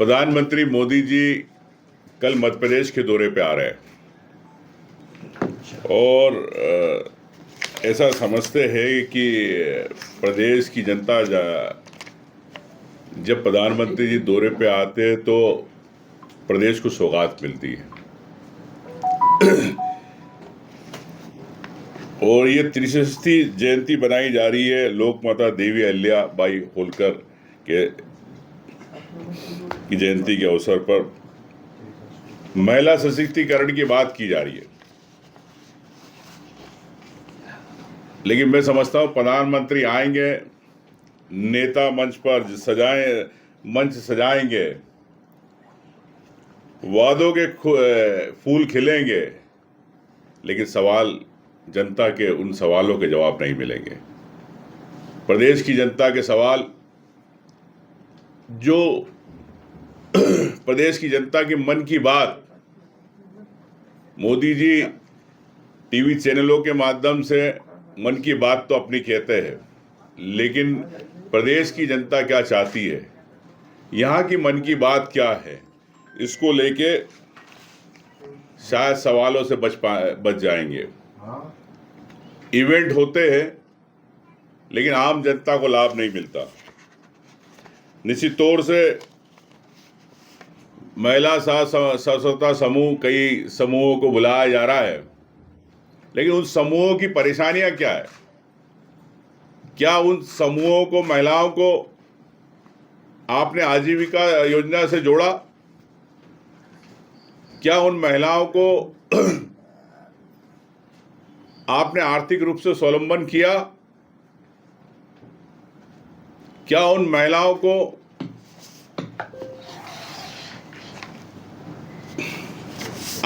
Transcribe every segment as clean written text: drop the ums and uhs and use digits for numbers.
प्रधानमंत्री मोदी जी कल मध्य प्रदेश के दौरे पे आ रहे हैं और ऐसा समझते हैं कि प्रदेश की जनता जब प्रधानमंत्री जी दौरे पे आते हैं तो प्रदेश को सौगात मिलती है। और ये 63वीं जयंती बनाई जा रही है लोक माता देवी अहिल्या बाई होलकर की जयंती के अवसर पर। महिला सशक्तिकरण की बात की जा रही है, लेकिन मैं समझता हूं प्रधानमंत्री आएंगे, नेता मंच पर मंच सजाएंगे, वादों के फूल खिलेंगे, लेकिन जनता के उन सवालों के जवाब नहीं मिलेंगे। प्रदेश की जनता के सवाल, जो प्रदेश की जनता की मन की बात मोदी जी टीवी चैनलों के माध्यम से मन की बात तो अपनी कहते हैं, लेकिन प्रदेश की जनता क्या चाहती है, यहाँ की मन की बात क्या है, इसको लेके शायद सवालों से बच जाएंगे। इवेंट होते हैं, लेकिन आम जनता को लाभ नहीं मिलता। निश्चित तौर से महिला स्वतंत्रता समूह, कई समूहों को बुलाया जा रहा है, लेकिन उन समूहों की परेशानियां क्या है? क्या उन समूहों को, महिलाओं को आपने आजीविका योजना से जोड़ा? क्या उन महिलाओं को आपने आर्थिक रूप से स्वावलंबन किया? क्या उन महिलाओं को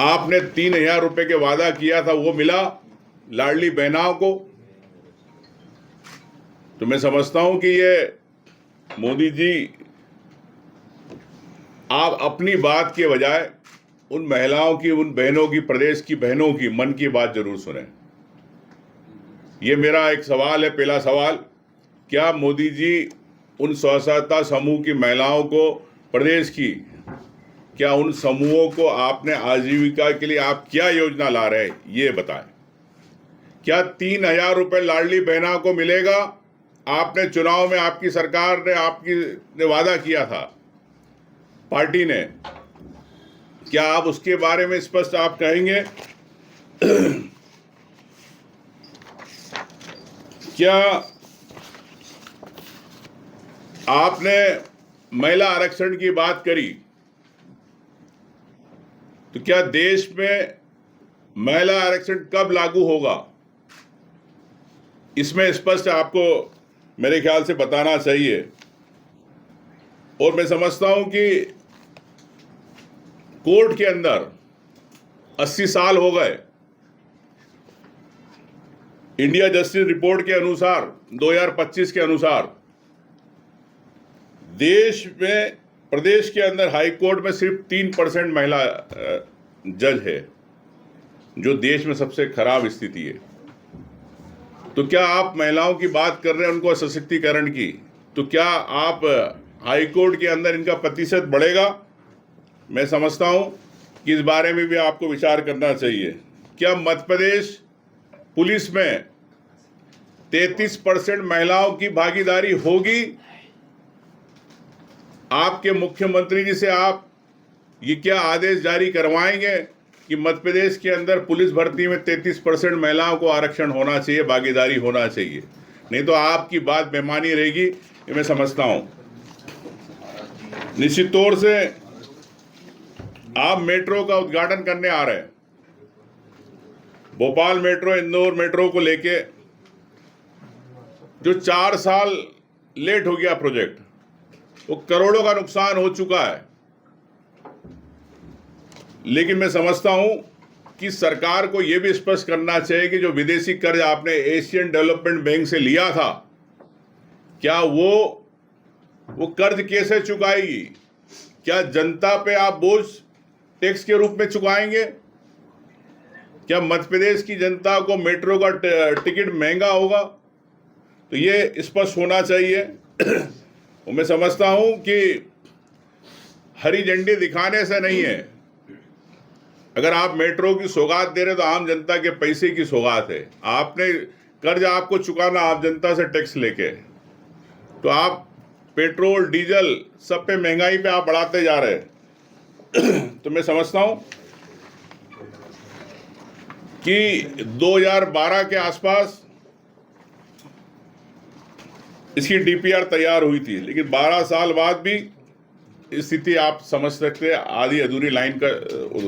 आपने 3,000 रुपए के वादा किया था वो मिला लाडली बहनाओं को? तो मैं समझता हूं कि ये मोदी जी, आप अपनी बात के बजाय उन महिलाओं की, उन बहनों की, प्रदेश की बहनों की मन की बात जरूर सुने। ये मेरा एक सवाल है, पहला सवाल, क्या मोदी जी उन स्वसहायता समूह की महिलाओं को, प्रदेश की, क्या उन समूहों को आपने आजीविका के लिए आप क्या योजना ला रहे हैं ये बताएं। क्या 3,000 रुपए लाडली बहना को मिलेगा? आपने चुनाव में, आपकी सरकार ने वादा किया था, पार्टी ने, क्या आप उसके बारे में स्पष्ट आप कहेंगे? क्या आपने महिला आरक्षण की बात करी, तो क्या देश में महिला आरक्षण कब लागू होगा? इसमें स्पष्ट आपको मेरे ख्याल से बताना चाहिए। और मैं समझता हूं कि कोर्ट के अंदर 80 साल हो गए। इंडिया जस्टिस रिपोर्ट के अनुसार, 2025 के अनुसार, देश में, प्रदेश के अंदर हाई कोर्ट में सिर्फ 3% महिला जज है, जो देश में सबसे खराब स्थिति है। तो क्या आप महिलाओं की बात कर रहे हैं, उनको सशक्तिकरण की, तो क्या आप हाई कोर्ट के अंदर इनका प्रतिशत बढ़ेगा? मैं समझता हूं कि इस बारे में भी आपको विचार करना चाहिए। क्या मध्य प्रदेश पुलिस में 33% महिलाओं की भागीदारी होगी? आपके मुख्यमंत्री जी से आप ये क्या आदेश जारी करवाएंगे कि मध्य प्रदेश के अंदर पुलिस भर्ती में 33% महिलाओं को आरक्षण होना चाहिए, भागीदारी होना चाहिए? नहीं तो आपकी बात बेमानी रहेगी, ये मैं समझता हूं। निश्चित तौर से आप मेट्रो का उद्घाटन करने आ रहे हैं। भोपाल मेट्रो, इंदौर मेट्रो को लेके जो 4 साल लेट हो गया प्रोजेक्ट, वो करोड़ों का नुकसान हो चुका है। लेकिन मैं समझता हूं कि सरकार को यह भी स्पष्ट करना चाहिए कि जो विदेशी कर्ज आपने एशियन डेवलपमेंट बैंक से लिया था, क्या वो कर्ज कैसे चुकाएगी? क्या जनता पे आप बोझ टैक्स के रूप में चुकाएंगे? क्या मध्य प्रदेश की जनता को मेट्रो का टिकट महंगा होगा? तो ये स्पष्ट होना चाहिए। और मैं समझता हूं कि हरी झंडी दिखाने से नहीं है। अगर आप मेट्रो की सौगात दे रहे तो आम जनता के पैसे की सौगात है। आपने कर्ज आपको चुकाना आप जनता से टैक्स लेके, तो आप पेट्रोल डीजल सब पे महंगाई पे आप बढ़ाते जा रहे हैं। तो मैं समझता हूं कि 2012 के आसपास इसकी डीपीआर तैयार हुई थी, लेकिन 12 साल बाद भी स्थिति आप समझ सकते हैं आधी अधूरी लाइन का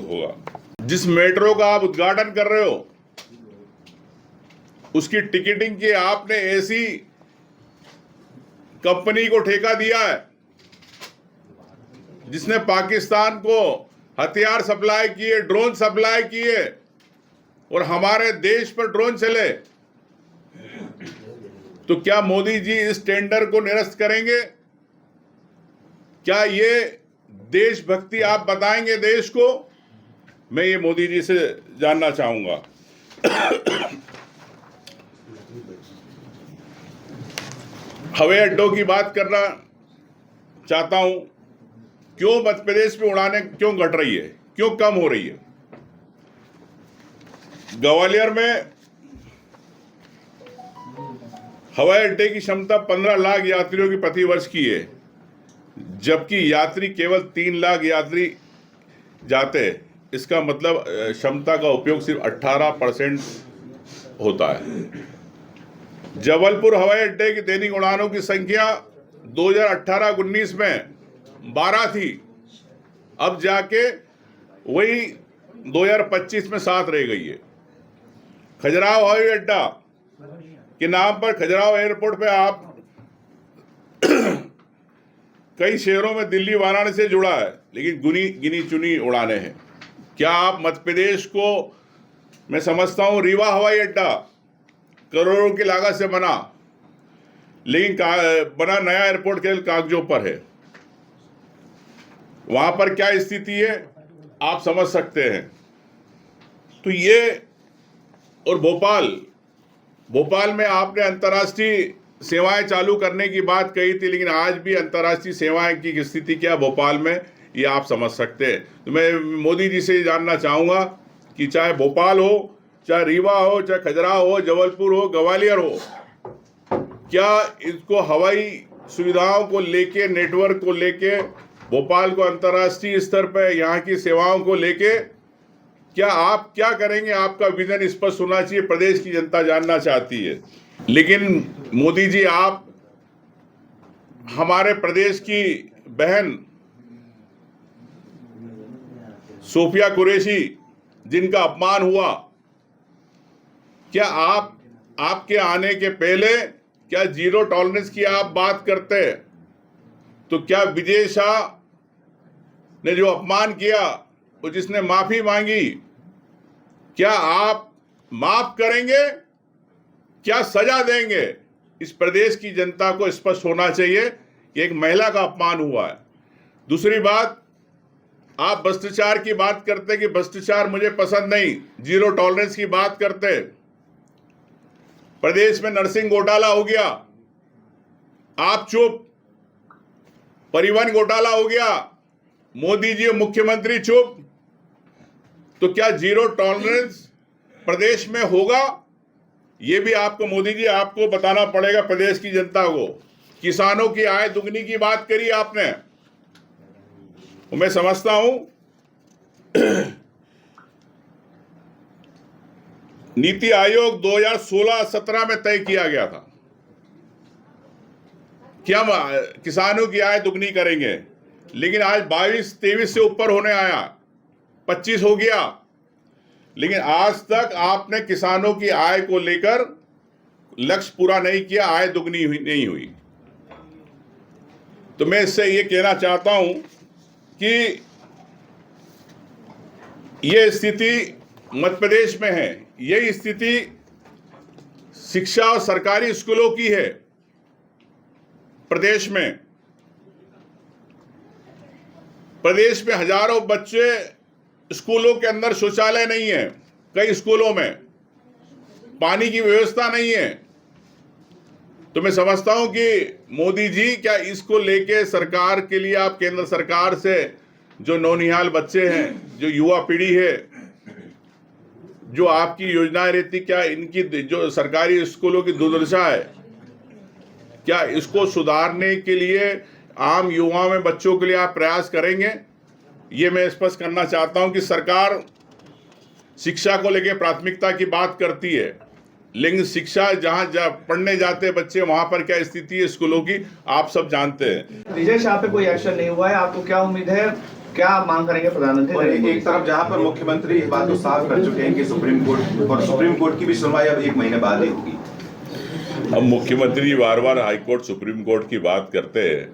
होगा। जिस मेट्रो का आप उद्घाटन कर रहे हो उसकी टिकटिंग की आपने ऐसी कंपनी को ठेका दिया है जिसने पाकिस्तान को हथियार सप्लाई किए, ड्रोन सप्लाई किए और हमारे देश पर ड्रोन चले। तो क्या मोदी जी इस टेंडर को निरस्त करेंगे? क्या ये देशभक्ति आप बताएंगे देश को? मैं ये मोदी जी से जानना चाहूंगा। हवाई अड्डों की बात करना चाहता हूं। क्यों मध्य प्रदेश में उड़ानें क्यों घट रही है, क्यों कम हो रही है? ग्वालियर में हवाई अड्डे की क्षमता 15 लाख यात्रियों की प्रति वर्ष की है, जबकि यात्री केवल 3 लाख यात्री जाते हैं। इसका मतलब क्षमता का उपयोग सिर्फ 18% होता है। जबलपुर हवाई अड्डे की दैनिक उड़ानों की संख्या 2018-19 में 12 थी, अब जाके वही 2025 में 7 रह गई है। खजुराहो हवाई अड्डा के नाम पर खजुराहो एयरपोर्ट पे आप कई शहरों में दिल्ली वाराणसी से जुड़ा है, लेकिन गिनी चुनी उड़ाने हैं। क्या आप मध्य प्रदेश को, मैं समझता हूं रीवा हवाई अड्डा करोड़ों की लागत से बना, लेकिन बना नया एयरपोर्ट केवल कागजों पर है। वहां पर क्या स्थिति है आप समझ सकते हैं। तो ये, और भोपाल में आपने अंतर्राष्ट्रीय सेवाएं चालू करने की बात कही थी, लेकिन आज भी अंतर्राष्ट्रीय सेवाएं की स्थिति क्या भोपाल में, ये आप समझ सकते हैं। तो मैं मोदी जी से जानना चाहूँगा कि चाहे भोपाल हो, चाहे रीवा हो, चाहे खजुराहो हो, जबलपुर हो, ग्वालियर हो, क्या इसको हवाई सुविधाओं को लेके, नेटवर्क को लेके, भोपाल को अंतर्राष्ट्रीय स्तर पर यहाँ की सेवाओं को लेके क्या आप क्या करेंगे? आपका विजन स्पष्ट होना चाहिए, प्रदेश की जनता जानना चाहती है। लेकिन मोदी जी, आप हमारे प्रदेश की बहन सोफिया कुरैशी जिनका अपमान हुआ, क्या आपके आने के पहले क्या जीरो टॉलरेंस की आप बात करते? तो क्या विजय शाह ने जो अपमान किया और जिसने माफी मांगी, क्या आप माफ करेंगे? क्या सजा देंगे? इस प्रदेश की जनता को स्पष्ट होना चाहिए कि एक महिला का अपमान हुआ है। दूसरी बात, आप भ्रष्टाचार की बात करते कि भ्रष्टाचार मुझे पसंद नहीं, जीरो टॉलरेंस की बात करते। प्रदेश में नर्सिंग घोटाला हो गया, आप चुप। परिवहन घोटाला हो गया, मोदी जी मुख्यमंत्री चुप। तो क्या जीरो टॉलरेंस प्रदेश में होगा? ये भी आपको मोदी जी, आपको बताना पड़ेगा प्रदेश की जनता को। किसानों की आय दुगनी की बात करी आपने, मैं समझता हूं नीति आयोग 2016-17 में तय किया गया था कि हम किसानों की आय दुगनी करेंगे, लेकिन आज 22-23 से ऊपर होने आया, 25 हो गया, लेकिन आज तक आपने किसानों की आय को लेकर लक्ष्य पूरा नहीं किया, आय दुगनी नहीं हुई। तो मैं इससे ये कहना चाहता हूं कि ये स्थिति मध्य प्रदेश में है, यही स्थिति शिक्षा और सरकारी स्कूलों की है प्रदेश में। प्रदेश में हजारों बच्चे, स्कूलों के अंदर शौचालय नहीं है, कई स्कूलों में पानी की व्यवस्था नहीं है। तो मैं समझता हूं कि मोदी जी, क्या इसको लेके सरकार के लिए आप केंद्र सरकार से जो नौनिहाल बच्चे हैं, जो युवा पीढ़ी है, जो आपकी योजनाएं रहती, क्या इनकी जो सरकारी स्कूलों की दुर्दशा है, क्या इसको सुधारने के लिए आम युवाओं में बच्चों के लिए आप प्रयास करेंगे? ये मैं स्पष्ट करना चाहता हूं कि सरकार शिक्षा को लेकर प्राथमिकता की बात करती है, लेकिन शिक्षा जहां पढ़ने जाते हैं बच्चे, वहां पर क्या स्थिति है स्कूलों की, आप सब जानते हैं। विजय शाह पे कोई एक्शन नहीं हुआ है, आपको क्या उम्मीद है, क्या मांग करेंगे प्रधानमंत्री? और एक तरफ जहां पर मुख्यमंत्री ये बात तो साफ कर चुके हैं कि सुप्रीम कोर्ट की भी सुनवाई अब 1 महीने बाद ही होगी। अब मुख्यमंत्री बार बार हाई कोर्ट सुप्रीम कोर्ट की बात करते हैं,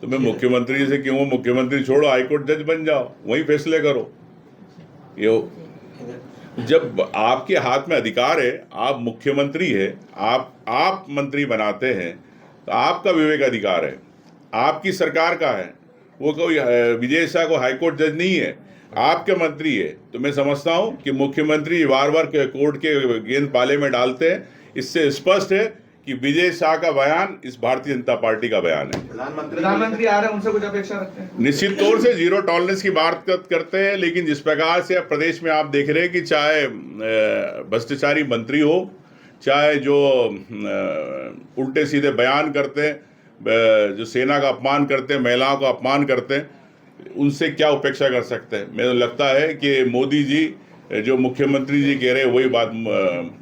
तो मैं मुख्यमंत्री से क्यों, मुख्यमंत्री छोड़ो, हाई कोर्ट जज बन जाओ, वहीं फैसले करो। ये जब आपके हाथ में अधिकार है, आप मुख्यमंत्री है, आप मंत्री बनाते हैं, तो आपका विवेक अधिकार है, आपकी सरकार का है। वो कोई विजय शाह को हाईकोर्ट जज नहीं है, आपके मंत्री है। तो मैं समझता हूं कि मुख्यमंत्री बार बार कोर्ट के गेंद पाले में डालते हैं। इससे स्पष्ट है कि विजय शाह का बयान इस भारतीय जनता पार्टी का बयान है। प्रधानमंत्री आ रहे हैं, उनसे कुछ अपेक्षा रखते हैं? निश्चित तौर से जीरो टॉलरेंस की बात करते हैं, लेकिन जिस प्रकार से अब प्रदेश में आप देख रहे हैं कि चाहे भ्रष्टाचारी मंत्री हो, चाहे जो उल्टे सीधे बयान करते हैं, जो सेना का अपमान करते हैं, महिलाओं का अपमान करते हैं, उनसे क्या उपेक्षा कर सकते हैं? मुझे लगता है कि मोदी जी, जो मुख्यमंत्री जी कह रहे हैं, वही बात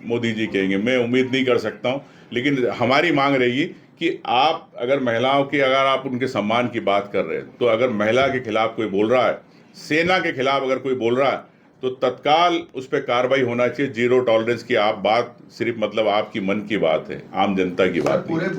मोदी जी कहेंगे। मैं उम्मीद नहीं कर सकता हूं, लेकिन हमारी मांग रहेगी कि आप अगर महिलाओं की, अगर आप उनके सम्मान की बात कर रहे हैं, तो अगर महिला के खिलाफ कोई बोल रहा है, सेना के खिलाफ अगर कोई बोल रहा है, तो तत्काल उस पर कार्रवाई होना चाहिए। जीरो टॉलरेंस की आप बात सिर्फ मतलब आपकी मन की बात है, आम जनता की बात नहीं।